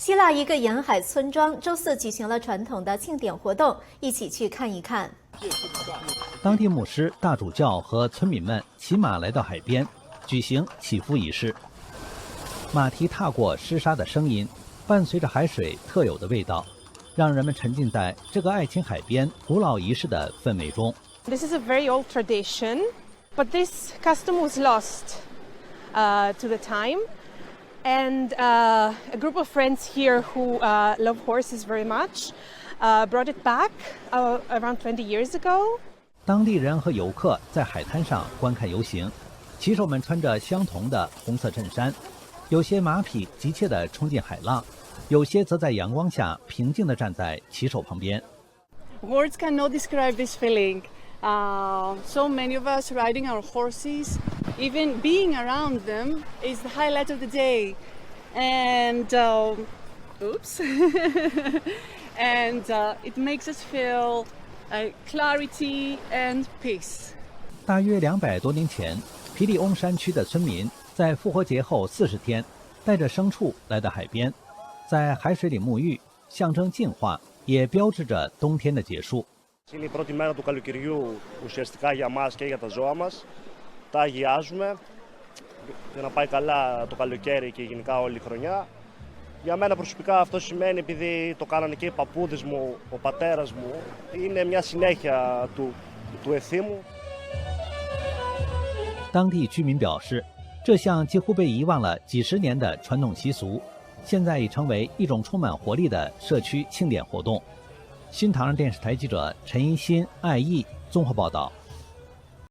希腊一个沿海村庄周四举行了传统的庆典活动，一起去看一看。当地牧师、大主教和村民们骑马来到海边，举行祈福仪式。马蹄踏过湿沙的声音，伴随着海水特有的味道，让人们沉浸在这个爱琴海边古老仪式的氛围中。This is a very old tradition, but this custom was lost to the time. And a group of friends here who love horses very much brought it back around 20 years ago. 当地人和游客在海滩上观看游行，骑手们穿着相同的红色衬衫，有些马匹急切地冲进海浪，有些则在阳光下平静地站在骑手旁边。Words cannot describe this feeling. So many of us riding our horses, even being around them is the highlight of the day. And and it makes us feel clarity and peace. 大约200多年前，皮利翁山区的村民在复活节后40天，带着牲畜来到海边，在海水里沐浴，象征净化，也标志着冬天的结束。Είναι η πρώτη μέρα του καλοκαιριού ουσιαστικά για μας και για τα ζώα μας. Τα αγιάζουμε για να πάει καλά το καλοκαίρι και γενικά όλη η χρονιά. Για μένα προσωπικά αυτό σημαίνει, επειδή το κάνανε και οι παππούδες μου, ο πατέρας μου, είναι μια συνέχεια του εθήμου. 当地居民表示，这项几乎被遗忘了几十年的传统习俗，现在已成为一种充满活力的社区庆典活动。新唐人电视台记者陈一新、艾毅综合报道。